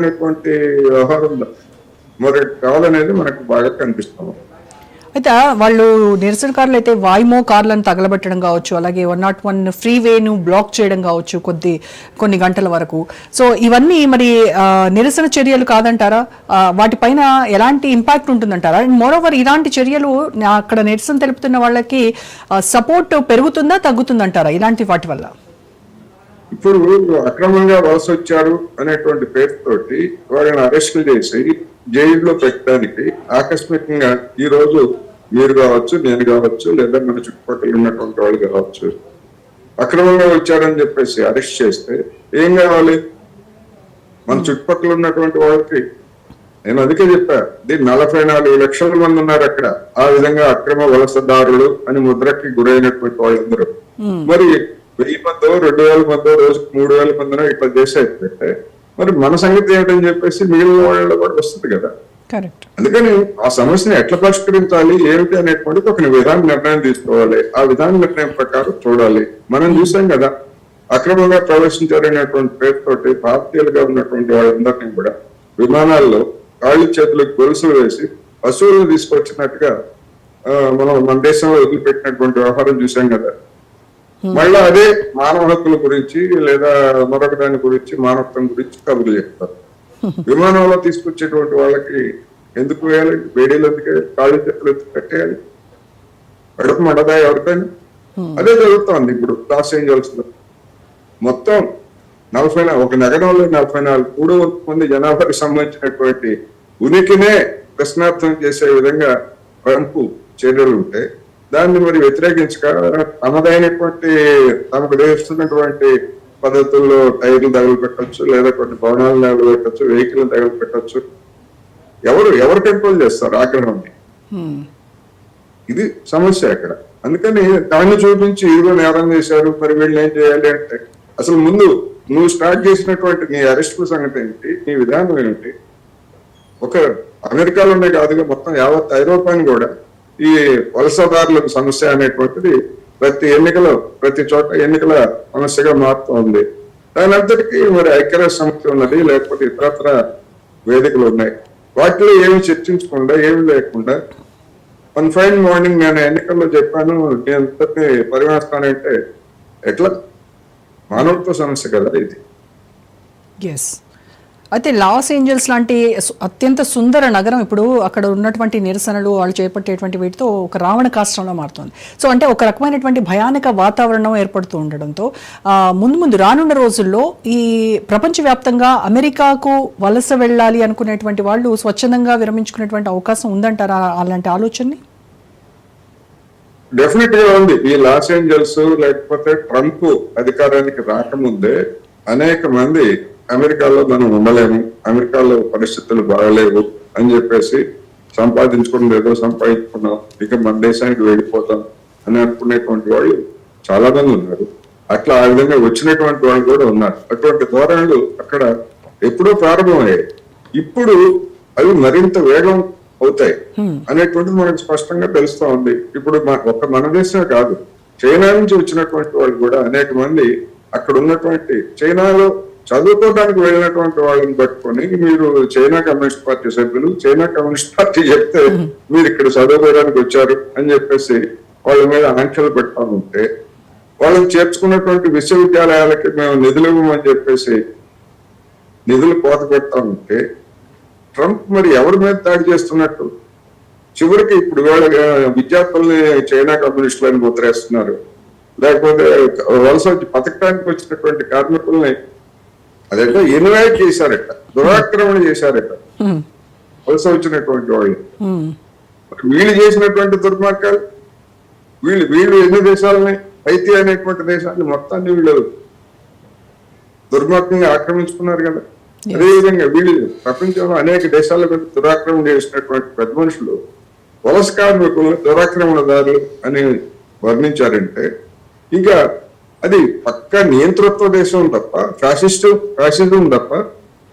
అనేటువంటి వ్యవహారం మరి కావాలనేది మనకు బాగా కనిపిస్తాం. అయితే వాళ్ళు నిరసనకారులు అయితే వాయిమో కార్లను తగలబెట్టడం కావచ్చు, అలాగే 101 ఫ్రీవేను బ్లాక్ చేయడం కావచ్చు కొన్ని గంటల వరకు. సో ఇవన్నీ మరి నిరసన చర్యలు కాదంటారా? వాటిపైన ఎలాంటి ఇంపాక్ట్ ఉంటుందంటారా? అండ్ మోరోవర్ ఇలాంటి చర్యలు అక్కడ నిరసన తెలుపుతున్న వాళ్ళకి సపోర్ట్ పెరుగుతుందా తగ్గుతుందంటారా ఇలాంటి వాటి వల్ల? ఇప్పుడు అక్రమంగా వలస వచ్చారు అనేటువంటి పేరుతోటి వాళ్ళని అరెస్టులు చేసి జైల్లో పెట్టడానికి ఆకస్మికంగా ఈ రోజు మీరు కావచ్చు, నేను కావచ్చు, లేదా మన చుట్టుపక్కల ఉన్నటువంటి వాళ్ళు కావచ్చు, అక్రమంగా వచ్చారని చెప్పేసి అరెస్ట్ చేస్తే ఏం కావాలి? మన చుట్టుపక్కల ఉన్నటువంటి వాళ్ళకి నేను అందుకే చెప్పా, దీన్ని 44 లక్షల మంది ఉన్నారు అక్కడ. ఆ విధంగా అక్రమ వలసదారులు అని ముద్రకి గురైనటువంటి వాళ్ళందరూ మరి 1000 మందో 2000 మందో రోజుకు 3000 మందినో ఇట్లా చేసేస్తే మరి మన సంగతి ఏమిటని చెప్పేసి మిగిలిన వాళ్ళలో కూడా వస్తుంది కదా. అందుకని ఆ సమస్యను ఎట్లా పరిష్కరించాలి ఏమిటి అనేటువంటిది ఒక విధాన నిర్ణయం తీసుకోవాలి. ఆ విధాన నిర్ణయం ప్రకారం చూడాలి. మనం చూసాం కదా, అక్రమంగా ప్రవేశించారనేటువంటి పేరుతోటి భారతీయులుగా ఉన్నటువంటి వాళ్ళందరినీ కూడా విమానాల్లో కాళ్ళు చేతులకు గొలుసులు వేసి పశువులను తీసుకొచ్చినట్టుగా మన దేశంలో వదిలిపెట్టినటువంటి వ్యవహారం చూసాం కదా. మళ్ళా అదే మానవ హక్కుల గురించి లేదా మరొక దాని గురించి మానవత్వం గురించి కబుర్లు చెప్తారు. విమానంలో తీసుకొచ్చేటువంటి వాళ్ళకి ఎందుకు వేయాలి? వేడీలు ఎందుకు, కాళ్ళు చేతులు ఎందుకు కట్టేయాలి? కడుపు మండదా ఎవరికైనా? అదే జరుగుతోంది ఇప్పుడు లాస్ ఏంజల్స్ లో. మొత్తం ఒక నగరంలో 44 మంది జనాభాకి సంబంధించినటువంటి ఉనికినే ప్రశ్నార్థం చేసే విధంగా ట్రంప్ చర్యలు ఉంటే దాన్ని మరి వ్యతిరేకించక తమదైనటువంటి తమకు చేస్తున్నటువంటి పద్ధతుల్లో టైర్లు తగులు పెట్టచ్చు, లేదా కొన్ని భవనాలను తగులు పెట్టచ్చు, వెహికల్ తగులు పెట్టచ్చు. ఎవరు కంట్రోల్ చేస్తారు ఆగ్రహాన్ని? ఇది సమస్య అక్కడ. అందుకని దాన్ని చూపించి ఇదిగో నేరం చేశారు, మరి వీళ్ళు ఏం చేయాలి అంటే అసలు ముందు నువ్వు స్టార్ట్ చేసినటువంటి నీ అరెస్ట్ సంగతి ఏంటి, నీ విధానం ఏంటి? ఒక అమెరికాలోనే కాదుగా మొత్తం యావత్ ఐరోపాని కూడా ఈ వలసదారులకు సమస్య అనేటువంటిది ప్రతి చోట ఎన్నికల సమస్యగా మారుతూ ఉంది. దాని అంతటికీ మరి ఐక్యరాజ్య సమితి ఉన్నది, లేకపోతే ఇతరత్ర వేదికలు ఉన్నాయి. వాటిలో ఏమి చర్చించకుండా ఏమి లేకుండా వన్ ఫైన్ మార్నింగ్ నేను ఎన్నికల్లో చెప్పాను, నేను పరిగణిస్తానంటే ఎట్లా? మానవత్వ సమస్య కదా ఇది. అయితే లాస్ ఏంజల్స్ లాంటి అత్యంత సుందర నగరం ఇప్పుడు అక్కడ ఉన్నటువంటి నిరసనలు వాళ్ళు చేపట్టేటువంటి వీటితో ఒక రావణ కాష్టంలో మారుతుంది. సో అంటే ఒక రకమైనటువంటి భయానక వాతావరణం ఏర్పడుతూ ఉండడంతో ముందు రానున్న రోజుల్లో ఈ ప్రపంచవ్యాప్తంగా అమెరికాకు వలస వెళ్ళాలి అనుకునేటువంటి వాళ్ళు స్వచ్ఛందంగా విరమించుకునేటువంటి అవకాశం ఉందంటారా అలాంటి ఆలోచనని? డెఫినెట్ గా ఉంది. ఈ లాస్ ఏంజల్స్ లేకపోతే ట్రంప్ అధికారానికి రాకముందే అనేక మంది అమెరికాలో మనం ఉండలేము, అమెరికాలో పరిస్థితులు బాగలేవు అని చెప్పేసి సంపాదించుకున్నది ఏదో సంపాదించుకున్నాం, ఇక మన దేశానికి వెళ్ళిపోతాం అని అనుకునేటువంటి వాళ్ళు చాలా మంది ఉన్నారు. అట్లా ఆ విధంగా వచ్చినటువంటి వాళ్ళు కూడా ఉన్నారు. అటువంటి ధోరణులు అక్కడ ఎప్పుడో ప్రారంభమయ్యాయి. ఇప్పుడు అవి మరింత వేగం అవుతాయి అనేటువంటిది మనకు స్పష్టంగా తెలుస్తా ఉంది. ఇప్పుడు మన దేశమే కాదు, చైనా నుంచి వచ్చినటువంటి వాళ్ళు కూడా అనేక మంది అక్కడ ఉన్నటువంటి చైనాలో చదువుకోవడానికి వెళ్ళినటువంటి వాళ్ళని పట్టుకొని మీరు చైనా కమ్యూనిస్ట్ పార్టీ సభ్యులు, చైనా కమ్యూనిస్ట్ పార్టీ చెప్తే మీరు ఇక్కడ చదువుకోవడానికి వచ్చారు అని చెప్పేసి వాళ్ళ మీద ఆంక్షలు పెడతా ఉంటే, వాళ్ళని చేర్చుకున్నటువంటి విశ్వవిద్యాలయాలకి మేము నిధులు ఇవ్వమని చెప్పేసి నిధులు కోత పెడతా ఉంటే ట్రంప్ మరి ఎవరి మీద దాడి చేస్తున్నట్టు? చివరికి ఇప్పుడు వాళ్ళ విద్యార్థుల్ని చైనా కమ్యూనిస్టులని ముద్రేస్తున్నారు, లేకపోతే వలస బతకడానికి వచ్చినటువంటి కార్మికుల్ని అదంటే ఇన్వైట్ చేశారట, దురాక్రమణ చేశారట వలస వచ్చినటువంటి వాళ్ళు. వీళ్ళు చేసినటువంటి దుర్మార్గాలు వీళ్ళు ఎన్ని దేశాలని, హైతీ అనేటువంటి దేశాన్ని మొత్తాన్ని వీళ్ళు దుర్మార్గంగా ఆక్రమించుకున్నారు కదా. అదేవిధంగా వీళ్ళు ప్రపంచంలో అనేక దేశాల మీద దురాక్రమణ చేసినటువంటి పెద్ద మనుషులు వలస కార్మికులను దురాక్రమణదారులు అని వర్ణించారంటే ఇంకా అది పక్క నియంతృత్వ దేశం తప్ప, ఫ్యాసిజం తప్ప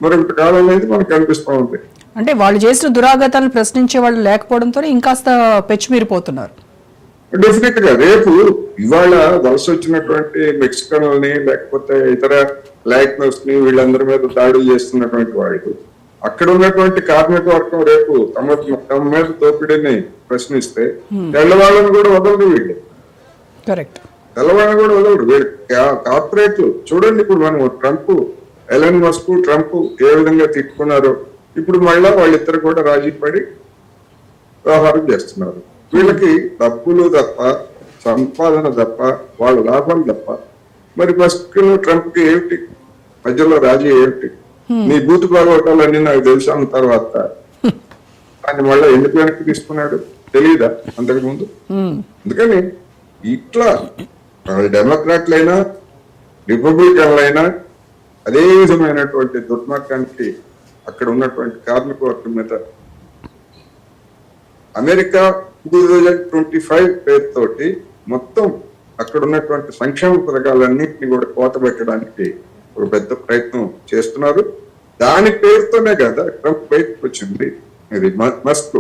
మరొకటి కాదనేది మనకు కనిపిస్తూ ఉంది. అంటే వాళ్ళు చేసిన దురాగతాలను ప్రశ్నించే వాళ్ళు లేకపోవడంతో ఇంకాస్త పెచ్చిమీరిపోతున్నారు. డెఫినెట్ గా రేపు ఇవాళ వలస వచ్చినటువంటి మెక్సికన్లని లేకపోతే ఇతర లైట్నర్స్ ని వీళ్ళందరి మీద దాడులు చేస్తున్నటువంటి వాళ్ళు అక్కడ ఉన్నటువంటి కార్మిక వర్గం రేపు తమ మీద దోపిడీని ప్రశ్నిస్తే తెల్లవాళ్ళని కూడా వదలరు వీళ్ళు. కరెక్ట్. తెల్లవాళ్ళని కూడా వదలరు వీళ్ళు. కార్పొరేట్లు చూడండి, ఇప్పుడు మనం ట్రంప్, ఎలన్ మస్క్ ట్రంప్ ఏ విధంగా తిట్టుకున్నారో ఇప్పుడు మళ్ళా వాళ్ళిద్దరు కూడా రాజీ పడి వ్యవహారం చేస్తున్నారు. వీళ్ళకి డబ్బులు తప్ప, సంపాదన తప్ప, వాళ్ళ లాభం తప్ప. మరి మస్క్ ట్రంప్ కి ఏమిటి మధ్యలో రాజీ ఏమిటి? నీ బూత్ బాగోటాలన్నీ నాకు తెలుసు అన్న తర్వాత ఆయన మళ్ళీ ఎందుకు వెనక్కి తీసుకున్నాడు తెలియదా అంతకు ముందు? అందుకని ఇట్లా డెమోక్రాట్లైనా రిపబ్లికన్లైనా అదే విధమైనటువంటి దుర్మార్గానికి అక్కడ ఉన్నటువంటి కార్మిక వర్గం మీద అమెరికా 2025 పేరుతోటి మొత్తం అక్కడ ఉన్నటువంటి సంక్షేమ పథకాలన్నింటినీ కూడా కోత పెట్టడానికి ఒక పెద్ద ప్రయత్నం చేస్తున్నారు. దాని పేరుతోనే కదా ట్రంప్ బయటకు వచ్చింది ఇది మస్క్.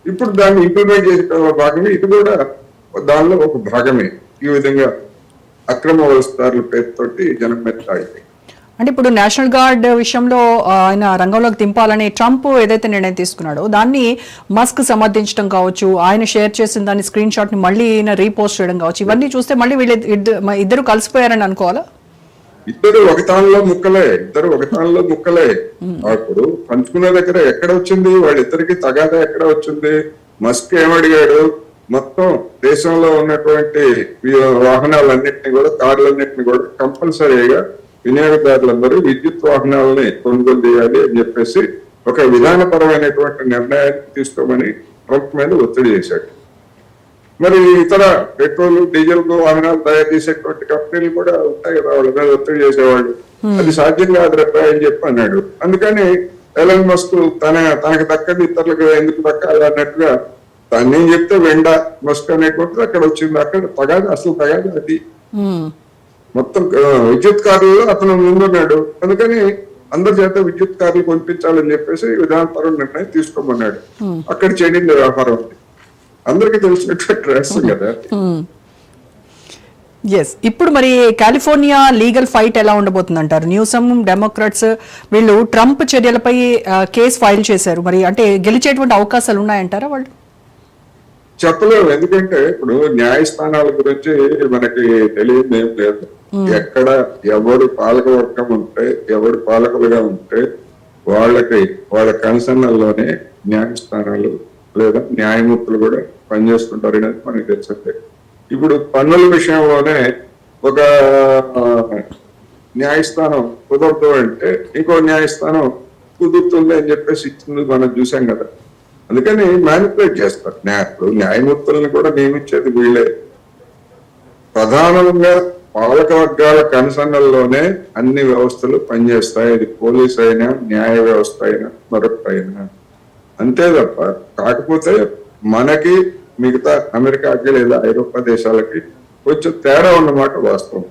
ఇప్పుడు దాన్ని ఇంప్లిమెంట్ చేసిన భాగమే ఇది కూడా దానిలో ఒక భాగమే. ఈ విధంగా అక్రమ వలసదారుల పేరుతోటి జనం మీద తాగింది. అంటే ఇప్పుడు నేషనల్ గార్డ్ విషయంలో ఆయన రంగంలోకి దింపాలని ట్రంప్ ఏదైతే నిర్ణయం తీసుకున్నాడో దాన్ని మస్క్ సమర్థించడం కావచ్చు, ఆయన షేర్ చేసిన దాని స్క్రీన్ షాట్ ని మళ్ళీ ఈయన రీపోస్ట్ చేయడం కావచ్చు, ఇవన్నీ చూస్తే మళ్ళీ వీళ్ళు ఇద్దరు కలిసిపోయారని అనుకోవాలా? ఇద్దరు ఒకతానలో ముక్కలే. అప్పుడు పంచుకునే దగ్గర ఎక్కడ వచ్చింది వాళ్ళిద్దరికి తగాదా ఎక్కడ వచ్చింది? మస్క్ ఏమడిగాడు, మొత్తం దేశంలో ఉన్నటువంటి వాహనాలన్నింటినీ కూడా, కార్లన్నింటినీ కూడా కంపల్సరీగా వినియోగదారులందరూ విద్యుత్ వాహనాలని కొనుగోలు చేయాలి అని చెప్పేసి ఒక విధానపరమైనటువంటి నిర్ణయాన్ని తీసుకోమని ట్రంప్ మీద ఒత్తిడి చేశాడు. మరి ఇతర పెట్రోల్ డీజిల్ వాహనాలు తయారు చేసేటువంటి కంపెనీలు కూడా ఉంటాయి కదా, వాళ్ళ మీద ఒత్తిడి చేసేవాళ్ళు. అది సాధ్యం కాదురా అని చెప్పి అన్నాడు. అందుకని ఎలన్ మస్క్ తనకు దక్కది ఇతరులకు ఎందుకు దక్కాలి అన్నట్టుగా దాన్ని ఏం చెప్తే వెండా మస్క్ అనేటువంటిది అక్కడ వచ్చింది. అక్కడ అసలు తగాదు అది. మొత్తం విద్యుత్ కార్లు అతను ముందున్నాడు. అందుకని అందరి చేత విద్యుత్ కార్లు కొనిపించాలని చెప్పేసి విధానపరం నిర్ణయం తీసుకోమన్నాడు. అక్కడ చెడింది వ్యాపారం. అందరికి తెలిసినటువంటి రహస్యం కదా. ఇప్పుడు మరి కాలిఫోర్నియా లీగల్ ఫైట్ ఎలా ఉండబోతుంది అంటారు? న్యూసమ్, డెమోక్రాట్స్ వీళ్ళు ట్రంప్ చర్యలపై కేసు ఫైల్ చేశారు. మరి అంటే గెలిచేటువంటి అవకాశాలు ఉన్నాయంటారా వాళ్ళు? చెప్పలేము. ఎందుకంటే ఇప్పుడు న్యాయస్థానాల గురించి మనకి తెలియదు ఏం లేదు. ఎక్కడ ఎవడు పాలక వర్గం ఉంటే, ఎవడు పాలకులుగా ఉంటే వాళ్ళ కన్సర్న్లోనే న్యాయస్థానాలు లేదా న్యాయమూర్తులు కూడా పనిచేస్తుంటారు అనేది మనకి తెలిసిందే. ఇప్పుడు పన్నుల విషయంలోనే ఒక న్యాయస్థానం కుదరదు అంటే ఇంకో న్యాయస్థానం కుదురుతుంది అని చెప్పేసి ఇచ్చింది మనం చూసాం కదా. అందుకని మ్యానిపులేట్ చేస్తారు. న్యాయమూర్తులను కూడా నియమించేది వీళ్ళే. ప్రధానంగా పాలక వర్గాల కన్సర్న్లోనే అన్ని వ్యవస్థలు పనిచేస్తాయి. అది పోలీస్ అయినా, న్యాయ వ్యవస్థ అయినా, మరొకటైనా అంతే తప్ప. కాకపోతే మనకి మిగతా అమెరికాకి లేదా ఐరోపా దేశాలకి కొంచెం తేడా ఉన్నమాట వాస్తవం.